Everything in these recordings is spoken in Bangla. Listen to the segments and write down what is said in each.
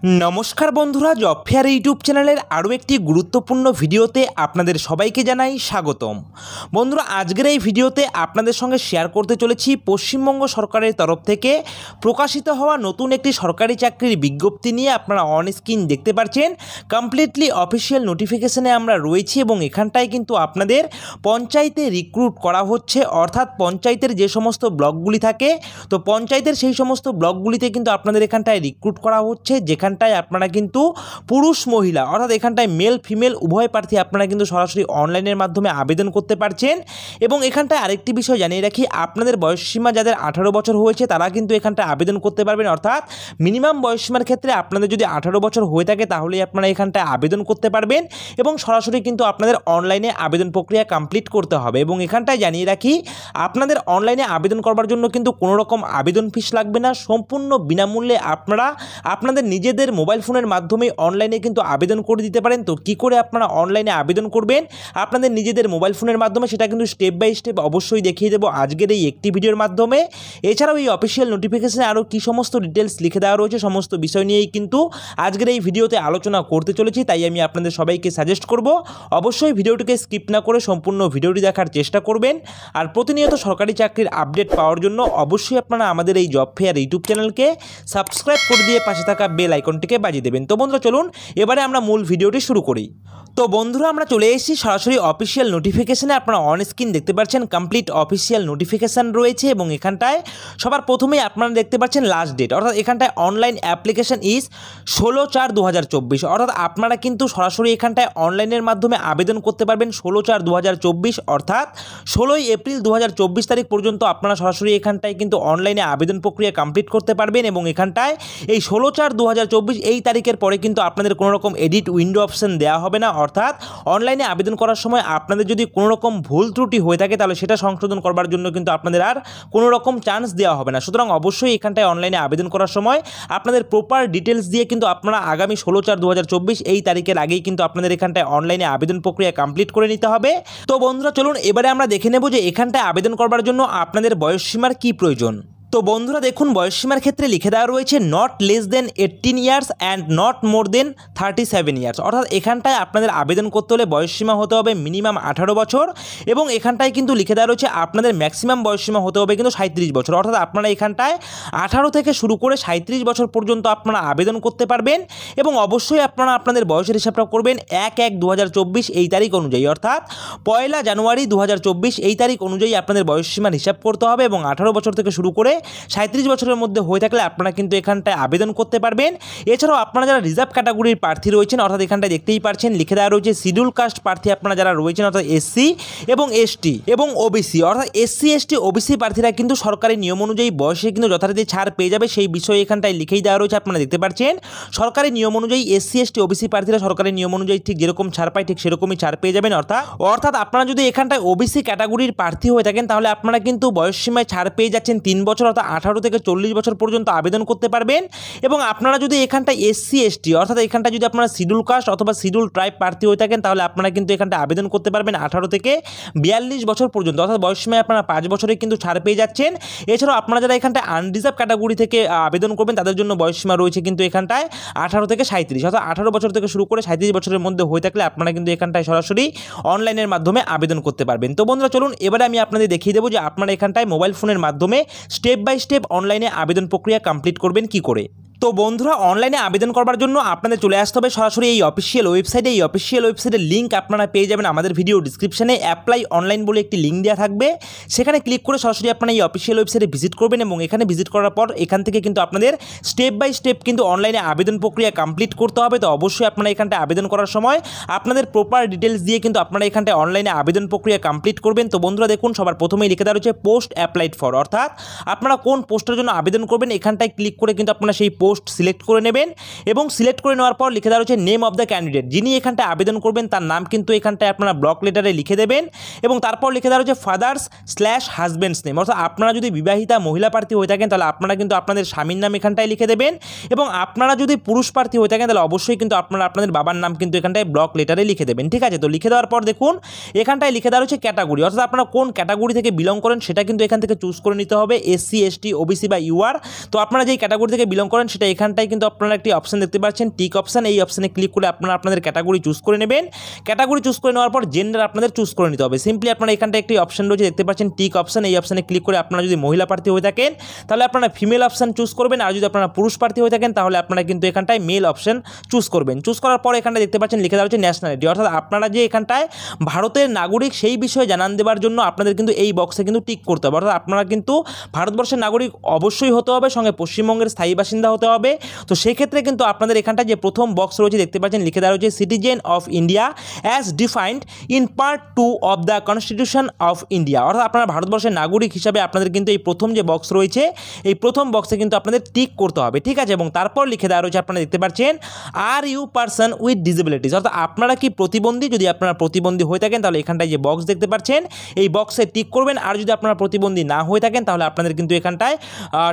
নমস্কার বন্ধুরা, জব ফেয়ার ইউটিউব চ্যানেলের আরও একটি গুরুত্বপূর্ণ ভিডিওতে আপনাদের সবাইকে জানাই স্বাগতম। বন্ধুরা, আজকের এই ভিডিওতে আপনাদের সঙ্গে শেয়ার করতে চলেছি পশ্চিমবঙ্গ সরকারের তরফ থেকে প্রকাশিত হওয়া নতুন একটি সরকারি চাকরির বিজ্ঞপ্তি নিয়ে। আপনারা অন স্ক্রিন দেখতে পাচ্ছেন কমপ্লিটলি অফিসিয়াল নোটিফিকেশনে আমরা রয়েছি এবং এখানটায় কিন্তু আপনাদের পঞ্চায়েতে রিক্রুট করা হচ্ছে, অর্থাৎ পঞ্চায়েতের যে সমস্ত ব্লকগুলি থাকে, তো পঞ্চায়েতের সেই সমস্ত ব্লকগুলিতে কিন্তু আপনাদের এখানটায় রিক্রুট করা হচ্ছে, যেখানটায় আপনারা কিন্তু পুরুষ মহিলা অর্থাৎ এখানটায় মেল ফিমেল উভয় প্রার্থী আপনারা কিন্তু সরাসরি অনলাইনের মাধ্যমে আবেদন করতে পারছেন। এবং এখানটায় আরেকটি বিষয় জানিয়ে রাখি, আপনাদের বয়সসীমা যাদের 18 বছর হয়েছে তারা কিন্তু এখানটায় আবেদন করতে পারবেন। অর্থাৎ মিনিমাম বয়সসীমার ক্ষেত্রে আপনাদের যদি 18 বছর হয়ে থাকে তাহলেই আপনারা এখানটায় আবেদন করতে পারবেন এবং সরাসরি কিন্তু আপনাদের অনলাইনে আবেদন প্রক্রিয়া কমপ্লিট করতে হবে। এবং এখানটায় জানিয়ে রাখি, আপনাদের অনলাইনে আবেদন করবার জন্য কিন্তু কোনো রকম আবেদন ফিস লাগবে না, সম্পূর্ণ বিনামূল্যে আপনারা আপনাদের নিজেদের মোবাইল ফোনের মাধ্যমে অনলাইনে কিন্তু আবেদন করে দিতে পারেন। তো কী করে আপনারা অনলাইনে আবেদন করবেন আপনাদের নিজেদের মোবাইল ফোনের মাধ্যমে, সেটা কিন্তু স্টেপ বাই স্টেপ অবশ্যই দেখিয়ে দেবো আজকের এই একটি ভিডিওর মাধ্যমে। এছাড়াও এই অফিসিয়াল নোটিফিকেশনে আরও কী সমস্ত ডিটেলস লিখে দেওয়া রয়েছে সমস্ত বিষয় নিয়েই কিন্তু আজকের এই ভিডিওতে আলোচনা করতে চলেছি। তাই আমি আপনাদের সবাইকে সাজেস্ট করব অবশ্যই ভিডিওটিকে স্কিপ না করে সম্পূর্ণ ভিডিওটি দেখার চেষ্টা করবেন। আর প্রতিনিয়ত সরকারি চাকরির আপডেট পাওয়ার জন্য অবশ্যই আপনারা আমাদের এই জব ফেয়ার ইউটিউব চ্যানেলকে সাবস্ক্রাইব করে দিয়ে পাশে থাকা বেল আইকনটিকে বাজিয়ে দেবেন। তো বন্ধুরা, চলুন এবারে আমরা মূল ভিডিওটি শুরু করি। তো বন্ধুরা, আমরা চলে এসেছি সরাসরি অফিসিয়াল নোটিফিকেশনে। আপনারা অন স্ক্রিন দেখতে পাচ্ছেন কমপ্লিট অফিসিয়াল নোটিফিকেশান রয়েছে এবং এখানটায় সবার প্রথমেই আপনারা দেখতে পাচ্ছেন লাস্ট ডেট, অর্থাৎ এখানটায় অনলাইন অ্যাপ্লিকেশন ইজ 16/4/2024, অর্থাৎ আপনারা কিন্তু সরাসরি এখানটায় অনলাইনের মাধ্যমে আবেদন করতে পারবেন 16/4/2024, অর্থাৎ 16ই এপ্রিল 2024 তারিখ পর্যন্ত আপনারা সরাসরি এখানটায় কিন্তু অনলাইনে আবেদন প্রক্রিয়া কমপ্লিট করতে পারবেন। এবং এখানটায় এই 16/4/2024 এই তারিখের পরে কিন্তু আপনাদের কোনো রকম এডিট উইন্ডো অপশন দেওয়া হবে না, অর্থাৎ অনলাইনে আবেদন করার সময় আপনাদের যদি কোনো রকম ভুল ত্রুটি হয়ে থাকে তাহলে সেটা সংশোধন করবার জন্য কিন্তু আপনাদের আর কোনো রকম চান্স দেওয়া হবে না। সুতরাং অবশ্যই এখানটায় অনলাইনে আবেদন করার সময় আপনাদের প্রপার ডিটেলস দিয়ে কিন্তু আপনারা আগামী 16/4/2024 এই তারিখের আগেই কিন্তু আপনাদের এখানটায় অনলাইনে আবেদন প্রক্রিয়া কমপ্লিট করে নিতে হবে। তো বন্ধুরা, চলুন এবারে আমরা দেখে নেব যে এখানটায় আবেদন করবার জন্য আপনাদের বয়সসীমার কী প্রয়োজন। তো বন্ধুরা দেখুন, বয়সসীমার ক্ষেত্রে লিখে দেওয়া রয়েছে not less than 18 years and not more than 37 years, অর্থাৎ এখানটায় আপনাদের আবেদন করতে হলে বয়সসীমা হতে হবে মিনিমাম 18 বছর এবং এখানটায় কিন্তু লিখে দেওয়া রয়েছে আপনাদের ম্যাক্সিমাম বয়সসীমা হতে হবে কিন্তু 37 বছর, অর্থাৎ আপনারা এখানটায় 18 থেকে শুরু করে 37 বছর পর্যন্ত আপনারা আবেদন করতে পারবেন। এবং অবশ্যই আপনারা আপনাদের বয়সের হিসাবটা করবেন 1/1/2024 এই তারিখ অনুযায়ী, অর্থাৎ 1 জানুয়ারি 2024 এই তারিখ অনুযায়ী আপনাদের বয়সসীমার হিসাব করতে হবে। এবং 18 বছর থেকে শুরু করে 37 বছরের মধ্যে হয়ে থাকলে আপনারা কিন্তু এখানটায় আবেদন করতে পারবেন। এছাড়াও আপনারা যারা রিজার্ভ ক্যাটাগরির প্রার্থী রয়েছেন, অর্থাৎ এখানটায় দেখতেই পাচ্ছেন লিখে দেওয়া রয়েছে শিডিউল কাস্ট প্রার্থী আপনারা যারা রয়েছেন, অর্থাৎ এসসি এবং এসটি এবং ওবিসি, অর্থাৎ এসসি এসটি ওবিসি প্রার্থীরা কিন্তু সরকারি নিয়ম অনুযায়ী বয়সে কিন্তু যথারীতি ছাড় পেয়ে যাবে, সেই বিষয়ে এখানটায় লিখেই দেওয়া রয়েছে। আপনারা দেখতে পাচ্ছেন সরকারি নিয়ম অনুযায়ী এসসি এসটি ওবিসি প্রার্থীরা সরকারি নিয়ম অনুযায়ী ঠিক যেরকম ছাড় পায় ঠিক সেরকমই ছাড় পেয়ে যাবেন। অর্থাৎ আপনারা যদি এখানটায় ওবিসি ক্যাটাগরির প্রার্থী হয়ে থাকেন তাহলে আপনারা কিন্তু বয়সসীমায় ছাড় পেয়ে যাচ্ছেন 3 বছর, অর্থাৎ 18 থেকে 40 বছর পর্যন্ত আবেদন করতে পারবেন। এবং আপনারা যদি এখানটায় এসসি এসটি অর্থাৎ এখানটায় যদি আপনারা শিডিউল কাস্ট অথবা শিডিউল ট্রাইব প্রার্থী হয়ে থাকেন তাহলে আপনারা কিন্তু এখানটায় আবেদন করতে পারবেন 18 থেকে 42 বছর পর্যন্ত, অর্থাৎ বয়সসীমায় আপনারা 5 বছরে কিন্তু ছাড় পেয়ে যাচ্ছেন। এছাড়াও আপনারা যারা এখানটায় আনরিজার্ভ ক্যাটাগরি থেকে আবেদন করবেন তাদের জন্য বয়সসীমা রয়েছে কিন্তু এখানটায় 18 থেকে 37, অর্থাৎ 18 বছর থেকে শুরু করে 37 বছরের মধ্যে হয়ে থাকলে আপনারা কিন্তু এখানটায় সরাসরি অনলাইনের মাধ্যমে আবেদন করতে পারবেন। তো বন্ধুরা, চলুন এবারে আমি আপনাদের দেখিয়ে দেবো যে আপনারা এখানটায় মোবাইল ফোনের মাধ্যমে স্টেপ বাই স্টেপ অনলাইনে আবেদন প্রক্রিয়া কমপ্লিট করবেন কি করে। তো বন্ধুরা, অনলাইনে আবেদন করবার জন্য আপনাদের চলে আসতে হবে সরাসরি এই অফিসিয়াল ওয়েবসাইটে। এই অফিসিয়াল ওয়েবসাইটের লিঙ্ক আপনারা পেয়ে যাবেন আমাদের ভিডিও ডিসক্রিপশনে। অ্যাপ্লাই অনলাইন বলে একটি লিঙ্ক দেওয়া থাকবে, সেখানে ক্লিক করে সরাসরি আপনারা এই অফিসিয়াল ওয়েবসাইটে ভিজিট করবেন এবং এখানে ভিজিট করার পর এখান থেকে কিন্তু আপনাদের স্টেপ বাই স্টেপ কিন্তু অনলাইনে আবেদন প্রক্রিয়া কমপ্লিট করতে হবে। তো অবশ্যই আপনারা এখানটায় আবেদন করার সময় আপনাদের প্রপার ডিটেলস দিয়ে কিন্তু আপনারা এখানটায় অনলাইনে আবেদন প্রক্রিয়া কমপ্লিট করবেন। তো বন্ধুরা দেখুন, সবার প্রথমেই লিখে দেওয়া রয়েছে পোস্ট অ্যাপ্লাইড ফর, অর্থাৎ আপনারা কোন পোস্টের জন্য আবেদন করবেন এখানটায় ক্লিক করে কিন্তু আপনারা সেই পোস্ট সিলেক্ট করে নেবেন এবং সিলেক্ট করে নেওয়ার পর লিখে দেওয়া রয়েছে নেম অফ দ্য ক্যান্ডিডেট, যিনি এখানটায় আবেদন করবেন তার নাম কিন্তু এখানটায় আপনারা ব্লক লেটারে লিখে দেবেন। এবং তারপর লিখে দেওয়া রয়েছে ফাদার্স/হাজব্যান্ডস নেম, অর্থাৎ আপনারা যদি বিবাহিতা মহিলা প্রার্থী হয়ে থাকেন তাহলে আপনারা কিন্তু আপনাদের স্বামীর নাম এখানটায় লিখে দেবেন এবং আপনারা যদি পুরুষ প্রার্থী হয়ে থাকেন তাহলে অবশ্যই কিন্তু আপনারা আপনাদের বাবার নাম কিন্তু এখানটায় ব্লক লেটারে লিখে দেবেন। ঠিক আছে, তো লিখে দেওয়ার পর দেখুন এখানটায় লিখে দেওয়া রয়েছে ক্যাটাগরি, অর্থাৎ আপনারা কোন ক্যাটাগরি থেকে বিলং করেন সেটা কিন্তু এখান থেকে চুজ করে নিতে হবে, এসসি এসটি ওবিসি বা ইউআর। তো আপনারা যেই ক্যাটাগরি থেকে বিলং করেন সেটা এখানটায় কিন্তু আপনারা একটি অপশন দেখতে পাচ্ছেন টিক অপশন, এই অপশানে ক্লিক করে আপনারা আপনাদের ক্যাটাগরি চুজ করে নেবেন। ক্যাটাগরি চুজ করে নেওয়ার পর জেন্ডার আপনাদের চুজ করে নিতে হবে। সিম্পলি আপনারা এখানটায় একটি অপশন রয়েছে দেখতে পাচ্ছেন টিক অপশন, এই অপশানে ক্লিক করে আপনারা যদি মহিলা প্রার্থী হয়ে থাকেন তাহলে আপনারা ফিমেল অপশন চুজ করবেন, আর যদি আপনারা পুরুষ প্রার্থী হয়ে থাকেন তাহলে আপনারা কিন্তু এখানটায় মেল অপশন চুজ করবেন। চুজ করার পর এখানটায় দেখতে পাচ্ছেন লিখে দেওয়া হচ্ছে ন্যাশনালিটি, অর্থাৎ আপনারা যে এখানটায় ভারতের নাগরিক সেই বিষয়ে জানান দেওয়ার জন্য আপনাদের কিন্তু এই বক্সে কিন্তু টিক করতে হবে। অর্থাৎ আপনারা কিন্তু ভারতবর্ষের নাগরিক অবশ্যই হতে হবে, সঙ্গে পশ্চিমবঙ্গের স্থায়ী বাসিন্দা হতে হবে। তো সেক্ষেত্রে কিন্তু আপনাদের এখানটায় যে প্রথম বক্স রয়েছে দেখতে পাচ্ছেন লিখে দেওয়া রয়েছে citizen of India as defined in part 2 of the constitution of India, অর্থাৎ আপনারা ভারতবর্ষের নাগরিক হিসাবে আপনাদের কিন্তু এই প্রথম যে বক্স রয়েছে এই প্রথম বক্সে কিন্তু আপনাদের টিক করতে হবে, ঠিক আছে। এবং তারপর লিখে দেওয়া রয়েছে আপনারা দেখতে পাচ্ছেন are you person with disabilities, অর্থাৎ আপনারা কি প্রতিবন্ধী, যদি আপনারা প্রতিবন্ধী হয়ে থাকেন তাহলে এখানটায় যে বক্স দেখতে পাচ্ছেন এই বক্সে টিক করবেন, আর যদি আপনারা প্রতিবন্ধী না হয়ে থাকেন তাহলে আপনাদের কিন্তু এখানটায়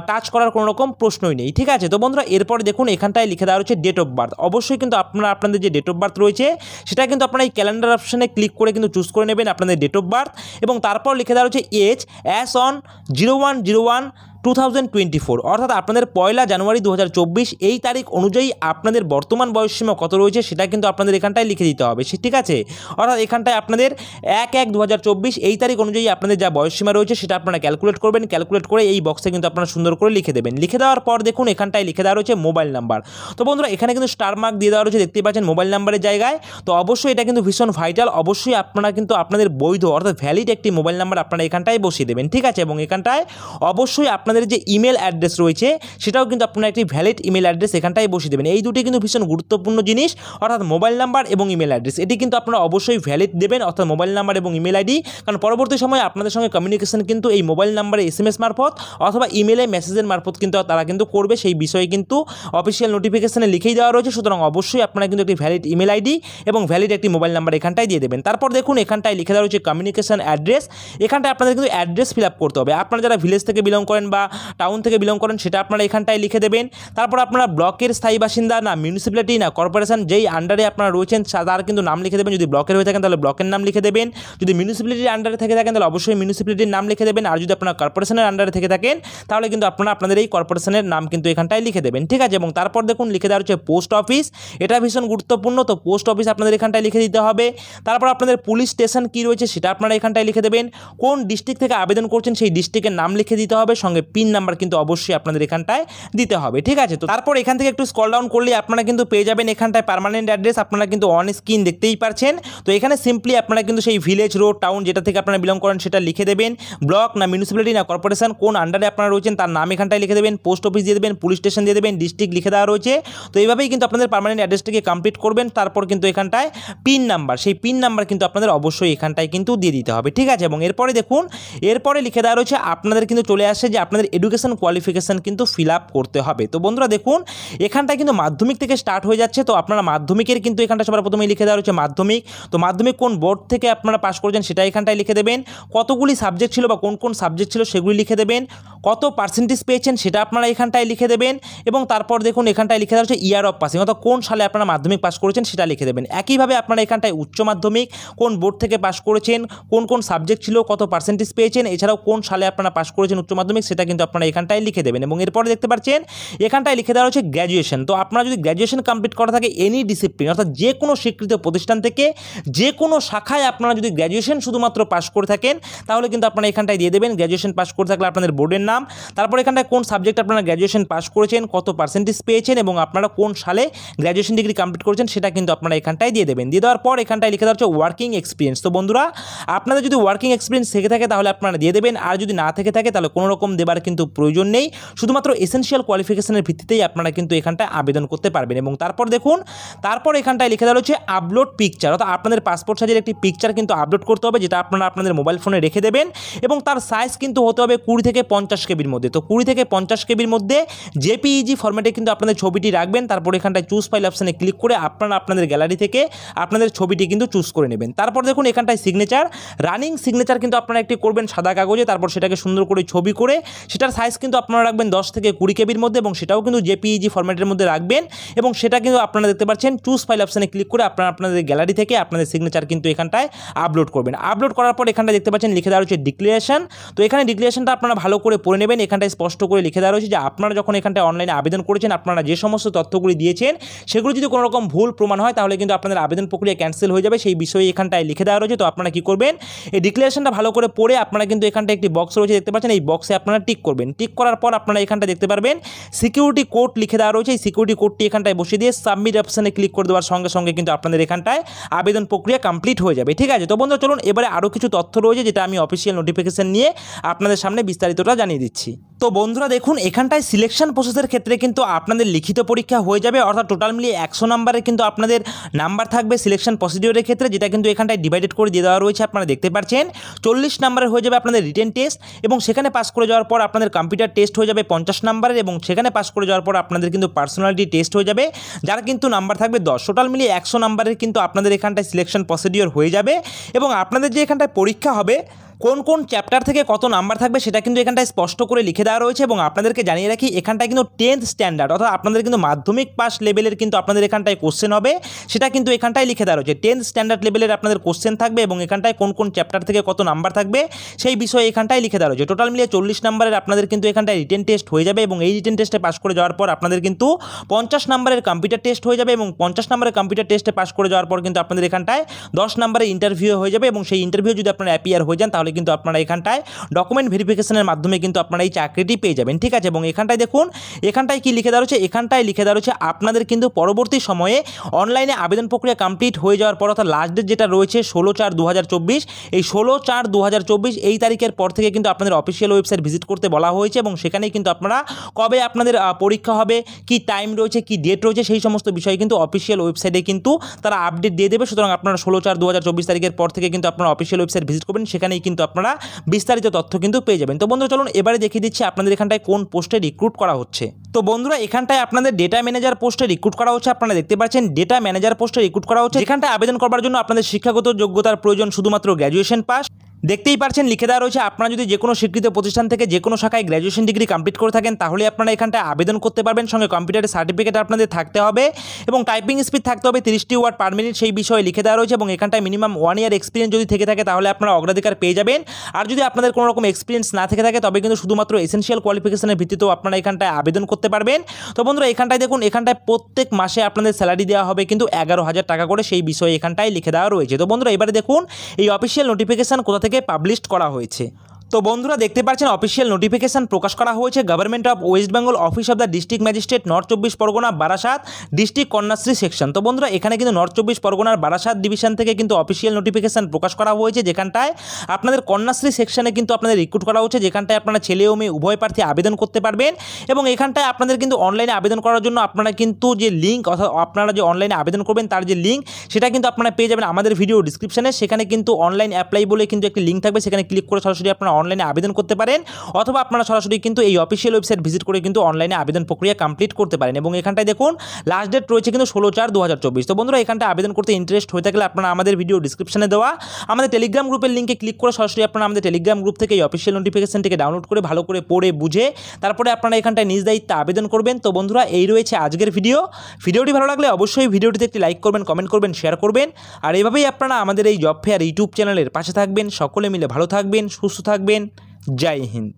টাচ করার কোনো রকম প্রশ্নই নেই, ঠিক আছে। তো বন্ধুরা এরপরে দেখুন এখানটায় লিখে দেওয়া রয়েছে ডেট অফ বার্থ, অবশ্যই কিন্তু আপনারা আপনাদের যে ডেট অফ বার্থ রয়েছে সেটা কিন্তু আপনারা এই ক্যালেন্ডার অপশানে ক্লিক করে কিন্তু চুজ করে নেবেন আপনাদের ডেট অফ বার্থ। এবং তারপর লিখে দেওয়া রয়েছে এজ অ্যাজ অন 01/01/2024, অর্থাৎ আপনাদের 1 জানুয়ারি 2024 এই তারিখ অনুযায়ী আপনাদের বর্তমান বয়সসীমা কত রয়েছে সেটা কিন্তু আপনাদের এখানটায় লিখে দিতে হবে, ঠিক আছে। অর্থাৎ এখানটায় আপনাদের 1/1/2024 এই তারিখ অনুযায়ী আপনাদের যা বয়সসীমা রয়েছে সেটা আপনারা ক্যালকুলেট করবেন, ক্যালকুলেট করে এই বক্সে কিন্তু আপনারা সুন্দর করে লিখে দেবেন। লিখে দেওয়ার পর দেখুন এখানটায় লিখে দেওয়া রয়েছে মোবাইল নাম্বার। তো বন্ধুরা এখানে কিন্তু স্টার মার্ক দিয়ে দেওয়া রয়েছে দেখতেই পাচ্ছেন মোবাইল নাম্বারের জায়গায়। তো অবশ্যই এটা কিন্তু ভীষণ ভাইটাল, অবশ্যই আপনারা কিন্তু আপনাদের বৈধ অর্থাৎ ভ্যালিড একটি মোবাইল নাম্বার আপনারা এখানটায় বসিয়ে দেবেন, ঠিক আছে। এবং এখানটায় অবশ্যই আপনাদের যে ইমেল অ্যাড্রেস রয়েছে সেটাও কিন্তু আপনারা একটি ভ্যালিড ইমেল অ্যাড্রেস এখানটায় বসিয়ে দেবেন। এই দুটি কিন্তু ভীষণ গুরুত্বপূর্ণ জিনিস, অর্থাৎ মোবাইল নাম্বার এবং ইমেল অ্যাড্রেস, এটি কিন্তু আপনারা অবশ্যই ভ্যালিড দেবেন, অর্থাৎ মোবাইল নাম্বার এবং ইমেল আইডি, কারণ পরবর্তী সময়ে আপনাদের সঙ্গে কমিউনিকেশন কিন্তু এই মোবাইল নাম্বারে SMS মারফত অথবা ইমেলে মেসেজের মারফত কিন্তু তারা কিন্তু করবে, সেই বিষয়ে কিন্তু অফিসিয়াল নোটিফিকেশনে লিখেই দেওয়া রয়েছে। সুতরাং অবশ্যই আপনারা কিন্তু একটি ভ্যালিড ইমেল আইডি এবং ভ্যালিড একটি মোবাইল নাম্বার এখানটায় দিয়ে দেবেন। তারপর দেখুন এখানটায় লিখে দেওয়া রয়েছে কমিউনিকেশন অ্যাড্রেস, এখানটায় আপনাদের কিন্তু অ্যাড্রেস ফিল আপ করতে হবে। আপনারা যারা ভিলেজ থেকে বিলং করেন বা টাউন থেকে বিলং করেন সেটা আপনারা এখানটায় লিখে দেবেন। তারপর আপনারা ব্লকের স্থায়ী বাসিন্দা না মিউনিসিপ্যালিটি না কর্পোরেশন যেই আন্ডারে আপনারা রয়েছেন তার কিন্তু নাম লিখে দেবেন। যদি ব্লকের হয়ে থাকেন তাহলে ব্লকের নাম লিখে দেবেন, যদি মিউনিসিপ্যালিটির আন্ডারে থেকে থাকেন তাহলে অবশ্যই মিউনিসিপ্যালিটির নাম লিখে দেবেন, আর যদি আপনারা কর্পোরেশনের আন্ডারে থেকে থাকেন তাহলে কিন্তু আপনারা আপনাদের এই কর্পোরেশনের নাম কিন্তু এখানটায় লিখে দেবেন, ঠিক আছে। এবং তারপর দেখুন লিখে দেওয়া হচ্ছে পোস্ট অফিস, এটা ভীষণ গুরুত্বপূর্ণ, তো পোস্ট অফিস আপনাদের এখানটায় লিখে দিতে হবে। তারপর আপনাদের পুলিশ স্টেশন কী রয়েছে সেটা আপনারা এখানটায় লিখে দেবেন, কোন ডিস্ট্রিক্ট থেকে আবেদন করছেন সেই ডিস্ট্রিক্টের নাম লিখে দিতে হবে, সঙ্গে পিন নাম্বার কিন্তু অবশ্যই আপনাদের এখানটায় দিতে হবে, ঠিক আছে। তো তারপর এখান থেকে একটু স্ক্রল ডাউন করলে আপনারা কিন্তু পেয়ে যাবেন এখানটায় পার্মানেন্ট অ্যাড্রেস, আপনারা কিন্তু অন স্ক্রিন দেখতেই পারছেন। তো এখানে সিম্পলি আপনারা কিন্তু সেই ভিলেজ রোড টাউন যেটা থেকে আপনারা বিলং করেন সেটা লিখে দেবেন, ব্লক না মিউনিসিপ্যালিটি না কর্পোরেশন কোন আন্ডারে আপনারা রয়েছেন তার নাম এখানটায় লিখে দেবেন, পোস্ট অফিস দিয়ে দেবেন, পুলিশ স্টেশন দিয়ে দেবেন, ডিস্ট্রিক্ট লিখে দেওয়া রয়েছে। তো এইভাবেই কিন্তু আপনাদের পার্মানেন্ট অ্যাড্রেসটিকে কমপ্লিট করবেন। তারপর কিন্তু এখানটায় পিন নাম্বার, সেই পিন নাম্বার কিন্তু আপনাদের অবশ্যই এখানটায় কিন্তু দিয়ে দিতে হবে, ঠিক আছে। এবং এরপরে দেখুন এরপরে লিখে দেওয়া রয়েছে আপনাদের কিন্তু চলে আসছে যে আপনাদের এডুকেশন কোয়ালিফিকেশন কিন্তু ফিল আপ করতে হবে। তো বন্ধুরা দেখুন এখানটায় কিন্তু মাধ্যমিক থেকে স্টার্ট হয়ে যাচ্ছে, তো আপনারা মাধ্যমিকের কিন্তু এখানটা সবার প্রথমেই লিখে দেওয়া রয়েছে মাধ্যমিক। তো মাধ্যমিক কোন বোর্ড থেকে আপনারা পাস করেছেন সেটা এখানটায় লিখে দেবেন, কতগুলি সাবজেক্ট ছিল বা কোন কোন সাবজেক্ট ছিল সেগুলি লিখে দেবেন, কত পার্সেন্টেজ পেয়েছেন সেটা আপনারা এখানটায় লিখে দেবেন। এবং তারপর দেখুন এখানটায় লিখে দেওয়া হচ্ছে ইয়ার অফ পাসিং, অর্থাৎ কোন সালে আপনারা মাধ্যমিক পাস করেছেন সেটা লিখে দেবেন। একইভাবে আপনারা এখানটায় উচ্চ মাধ্যমিক কোন বোর্ড থেকে পাস করেছেন, কোন কোন সাবজেক্ট ছিল, কত পার্সেন্টেজ পেয়েছেন, এছাড়াও কোন সালে আপনারা পাস করেছেন উচ্চ মাধ্যমিক সেটা কিন্তু আপনারা এখানটায় লিখে দেবেন। এবং এরপরে দেখতে পাচ্ছেন এখানটায় লিখে দেওয়া হচ্ছে গ্র্যাজুয়েশন। তো আপনারা যদি গ্র্যাজুয়েশন কমপ্লিট করা থাকে এনি ডিসিপ্লিন অর্থাৎ যে কোনো স্বীকৃত প্রতিষ্ঠান থেকে যে কোনো শাখায় আপনারা যদি গ্র্যাজুয়েশন শুধুমাত্র পাস করে থাকেন তাহলে কিন্তু আপনারা এখানটায় দিয়ে দেবেন গ্র্যাজুয়েশন পাস করে থাকলে আপনাদের বোর্ডের নাম, তারপর এখানটায় কোন সাবজেক্ট আপনারা গ্র্যাজুয়েশন পাস করেছেন, কত পার্সেন্টেজ পেয়েছেন এবং আপনারা কোন সালে গ্র্যাজুয়েশন ডিগ্রি কমপ্লিট করেছেন সেটা কিন্তু আপনারা এখানটায় দিয়ে দেবেন। দিয়ে দেওয়ার পর এখানটায় লিখে দেওয়া হচ্ছে ওয়ার্কিং এক্সপিরিয়েন্স। তো বন্ধুরা আপনাদের যদি ওয়ার্কিং এক্সপিরিয়েন্স থেকে থাকে তাহলে আপনারা দিয়ে দেবেন, আর যদি না থেকে থাকে তাহলে কোনো রকম দেবার কিন্তু প্রয়োজন নেই, শুধুমাত্র এসেনশিয়াল কোয়ালিফিকেশনের ভিত্তিতেই আপনারা কিন্তু এখানটায় আবেদন করতে পারবেন। এবং তারপর দেখুন তারপর এখানটায় লিখে দেওয়া হচ্ছে আপলোড পিকচার, অর্থাৎ আপনাদের পাসপোর্ট সাইজের একটি পিকচার কিন্তু আপলোড করতে হবে যেটা আপনারা আপনাদের মোবাইল ফোনে রেখে দেবেন এবং তার সাইজ কিন্তু হতে হবে 20 থেকে 50 কেবির মধ্যে। তো 20 থেকে 50 কেবির মধ্যে জেপিইজি ফরম্যাটে কিন্তু আপনাদের ছবিটি রাখবেন। তারপর এখানটায় চুজ ফাইল অপশানে ক্লিক করে আপনারা আপনাদের গ্যালারি থেকে আপনাদের ছবিটি কিন্তু চুজ করে নেবেন। তারপর দেখুন এখানটায় সিগনেচার, রানিং সিগনেচার কিন্তু আপনারা একটি করবেন সাদা কাগজে, তারপর সেটাকে সুন্দর করে ছবি করে সেটার সাইজ কিন্তু আপনারা রাখবেন 10 থেকে 20 কেবির মধ্যে এবং সেটাও কিন্তু জেপিইজি ফরম্যাটের মধ্যে রাখবেন এবং সেটা কিন্তু আপনারা দেখতে পাচ্ছেন চুজ ফাইল অপশানে ক্লিক করে আপনারা আপনাদের গ্যালারি থেকে আপনাদের সিগনেচার কিন্তু এখানটায় আপলোড করবেন। আপলোড করার পর এখানটায় দেখতে পাচ্ছেন লিখে দেওয়া রয়েছে ডিক্লারেশন। তো এখানে ডিক্লারেশনটা আপনারা ভালো করে পড়ে নেবেন। এখানটায় স্পষ্ট করে লিখে দেওয়া রয়েছে যে আপনারা যখন এখানটায় অনলাইনে আবেদন করেছেন আপনারা যে সমস্ত তথ্যগুলি দিয়েছেন সেগুলো যদি কোনো রকম ভুল প্রমাণ হয় তাহলে কিন্তু আপনাদের আবেদন প্রক্রিয়া ক্যান্সেল হয়ে যাবে, সেই বিষয়ে এখানটায় লিখে দেওয়া রয়েছে। তো আপনারা কি করবেন, এই ডিক্লারেশনটা ভালো করে পড়ে আপনারা কিন্তু এখানটায় একটি বক্স রয়েছে দেখতে পাচ্ছেন, এই বক্সে আপনারা টিক করবেন। টিক করার পর আপনারা এখানটায় দেখতে পারবেন সিকিউরিটি কোড লিখে দেওয়া রয়েছে। এই সিকিউরিটি কোডটি এখানটায় বসিয়ে দিয়ে সাবমিট অপশানে ক্লিক করে দেওয়ার সঙ্গে সঙ্গে কিন্তু আপনাদের এখানটায় আবেদন প্রক্রিয়া কমপ্লিট হয়ে যাবে। ঠিক আছে, তো বন্ধুরা চলুন এবারে আরও কিছু তথ্য রয়েছে যেটা আমি অফিসিয়াল নোটিফিকেশন নিয়ে আপনাদের সামনে বিস্তারিতটা জানিয়ে দিচ্ছি। তো বন্ধুরা দেখুন, এখানটায় সিলেকশন প্রসেসের ক্ষেত্রে কিন্তু আপনাদের লিখিত পরীক্ষা হয়ে যাবে, অর্থাৎ টোটাল মিলিয়ে 100 নাম্বারে কিন্তু আপনাদের নাম্বার থাকবে সিলেকশন প্রসিডিওরের ক্ষেত্রে, যেটা কিন্তু এখানটায় ডিভাইডেড করে দিয়ে দেওয়া রয়েছে। আপনারা দেখতে পাচ্ছেন 40 নাম্বারের হয়ে যাবে আপনাদের রিটেন টেস্ট এবং সেখানে পাস করে যাওয়ার পর আপনাদের কম্পিউটার টেস্ট হয়ে যাবে 50 নাম্বারের এবং সেখানে পাস করে যাওয়ার পর আপনাদের কিন্তু পার্সোনালিটি টেস্ট হয়ে যাবে, যার কিন্তু নাম্বার থাকবে 10। টোটাল মিলিয়ে 100 নাম্বারের কিন্তু আপনাদের এখানটায় সিলেকশন প্রসিডিওর হয়ে যাবে এবং আপনাদের যে এখানটায় পরীক্ষা হবে কোন কোন চ্যাপ্টার থেকে কত নাম্বার থাকবে সেটা কিন্তু এখানটায় স্পষ্ট করে লিখে দেওয়া রয়েছে। এবং আপনাদেরকে জানিয়ে রাখি এখানটায় কিন্তু 10th স্ট্যান্ডার্ড অর্থাৎ আপনাদের কিন্তু মাধ্যমিক পাস লেভেলের কিন্তু আপনাদের এখানটায় কোশ্চেন হবে, সেটা কিন্তু এখানটায় লিখে দেওয়া রয়েছে। 10th স্ট্যান্ডার্ড লেভেলের আপনাদের কোশ্চেন থাকবে এবং এখানটায় কোন কোন চ্যাপ্টার থেকে কত নাম্বার থাকবে সেই বিষয়ে এখানটায় লিখে দেওয়া রয়েছে। টোটাল মিলিয়ে 40 নাম্বারের আপনাদের কিন্তু এখানটায় রিটেন টেস্ট হয়ে যাবে এবং এই রিটেন টেস্টে পাস করে যাওয়ার পর আপনাদের কিন্তু 50 নাম্বারের কম্পিউটার টেস্ট হয়ে যাবে এবং 50 নাম্বারের কম্পিউটার টেস্টে পাস করে যাওয়ার পর কিন্তু আপনাদের এখানটায় 10 নাম্বারের ইন্টারভিউ হয়ে যাবে এবং সেই ইন্টারভিউ যদি আপনারা অ্যাপিয়ার হয়ে যান তাহলে কিন্তু আপনারা এখানটায় ডকুমেন্ট ভেরিফিকেশনের মাধ্যমে কিন্তু আপনারা এই চাকরিটি পেয়ে যাবেন। ঠিক আছে, এবং এখানটায় দেখুন এখানটায় কি লিখে দেওয়া রয়েছে, এখানটায় লিখে দেওয়া রয়েছে আপনাদের কিন্তু পরবর্তী সময়ে অনলাইনে আবেদন প্রক্রিয়া কমপ্লিট হয়ে যাওয়ার পর অর্থাৎ লাস্ট ডেট যেটা রয়েছে 16/4/2024, এই 16/4/2024 এই তারিখের পর থেকে কিন্তু আপনাদের অফিসিয়াল ওয়েবসাইট ভিজিট করতে বলা হয়েছে এবং সেখানেই কিন্তু আপনারা কবে আপনাদের পরীক্ষা হবে, কি টাইম রয়েছে, কি ডেট রয়েছে সেই সমস্ত বিষয়ে কিন্তু অফিসিয়াল ওয়েবসাইটে কিন্তু তারা আপডেট দিয়ে দেবে। সুতরাং আপনারা 16/4/2024 তারিখের পর থেকে কিন্তু আপনারা অফিসিয়াল ওয়েবসাইট ভিজিট করবেন, সেখানেই কিন্তু আপনারা বিস্তারিত তথ্য কিন্তু পেয়ে যাবেন। তো বন্ধুরা চলুন এবারে দেখিয়ে দিচ্ছি আপনাদের এখানটায় কোন পোস্টে রিক্রুট করা হচ্ছে। তো বন্ধুরা এখানটায় আপনাদের ডেটা ম্যানেজার পোস্টে রিক্রুট করা হচ্ছে। আপনারা দেখতে পাচ্ছেন ডেটা ম্যানেজার পোস্টে রিক্রুট করা হচ্ছে। এখানটায় আবেদন করার জন্য আপনাদের শিক্ষাগত যোগ্যতার প্রয়োজন শুধুমাত্র গ্র্যাজুয়েশন পাস। দেখতেই পাচ্ছেন লিখে দেওয়া রয়েছে আপনারা যদি যে কোনো স্বীকৃত প্রতিষ্ঠান থেকে যে কোনো শাখায় গ্র্যাজুয়েশন ডিগ্রি কমপ্লিট করে থাকেন তাহলে আপনারা এখানটায় আবেদন করতে পারবেন। সঙ্গে কম্পিউটারের সার্টিফিকেট আপনাদের থাকতে হবে এবং টাইপিং স্পিড থাকতে হবে 30টি ওয়ার্ড পার মিনিট, সেই বিষয়ে লিখে দেওয়া রয়েছে। এবং এখানটায় মিনিমাম 1 ইয়ার এক্সপিরিয়েন্স যদি থেকে থাকে তাহলে আপনারা অগ্রাধিকার পেয়ে যাবেন। আর যদি আপনাদের কোনো রকম এক্সপিরিয়েন্স না থেকে থাকে তবে কিন্তু শুধুমাত্র এসেনশিয়াল কোয়ালিফিকেশনের ভিত্তিতেও আপনারা এখানটায় আবেদন করতে পারবেন। তো বন্ধুরা এখানটায় দেখুন এখানটায় প্রত্যেক মাসে আপনাদের স্যালারি দেওয়া হবে কিন্তু 11,000 টাকা করে, সেই বিষয়ে এখানটায় লিখে দেওয়া রয়েছে। তো বন্ধুরা এবারে দেখুন এই অফিসিয়াল নোটিফিকেশন কোথা থেকে পাবলিশ করা হয়েছে। তো বন্ধুরা দেখতে পাচ্ছেন অফিসিয়াল নোটিফিকেশন প্রকাশ করা হয়েছে government of West Bengal office of the district magistrate north 24 Pargana Barasat district Kanyashree section. তো বন্ধুরা এখানে কিন্তু নর্থ 24 পরগনার বারাসাত ডিভিশন থেকে কিন্তু অফিসিয়াল নোটিফিকেশন প্রকাশ করা হয়েছে, যেখানটায় আপনাদের কন্যাশ্রী সেকশনে কিন্তু আপনাদের রিক্রুট করা হচ্ছে, যেখানটায় আপনারা ছেলে ও মেয়ে উভয় প্রার্থী আবেদন করতে পারবেন। এবং এখানটায় আপনাদের কিন্তু অনলাইনে আবেদন করার জন্য আপনারা কিন্তু যে লিঙ্ক অর্থাৎ আপনারা যে অনলাইনে আবেদন করবেন তার যে লিঙ্ক সেটা কিন্তু আপনারা পেয়ে যাবেন আমাদের ভিডিও ডিসক্রিপশনে। সেখানে কিন্তু অনলাইন অ্যাপ্লাই বলে কিন্তু একটি লিঙ্ক থাকবে, সেখানে ক্লিক করে সরাসরি আপনারা অনলাইনে আবেদন করতে পারেন অথবা আপনারা সরাসরি কিন্তু এই অফিসিয়াল ওয়েবসাইট ভিজিট করে কিন্তু অনলাইনে আবেদন প্রক্রিয়া কমপ্লিট করতে পারেন। এবং এখানটায় দেখুন লাস্ট ডেট রয়েছে কিন্তু 16/4/2024। তো বন্ধুরা এখানটায় আবেদন করতে ইন্টারেস্ট হয়ে থাকলে আপনারা আমাদের ভিডিও ডিসক্রিপশনে দেওয়া আমাদের টেলিগ্রাম গ্রুপের লিঙ্কে ক্লিক করে সরাসরি আপনারা আমাদের টেলিগ্রাম গ্রুপ থেকে এই অফিসিয়াল নোটিফিকেশনটিকে ডাউনলোড করে ভালো করে পড়ে বুঝে তারপরে আপনারা এখানটায় নিজ দায়িত্বে আবেদন করবেন। তো বন্ধুরা এই রয়েছে আজকের ভিডিওটি ভালো লাগলে অবশ্যই ভিডিওটিতে একটি লাইক করবেন, কমেন্ট করবেন, শেয়ার করবেন। আর এইভাবেই আপনারা আমাদের এই জব ফেয়ার ইউটিউব চ্যানেলের পাশে থাকবেন। সকলে মিলে ভালো থাকবেন, সুস্থ থাকবেন। জয় হিন্দ।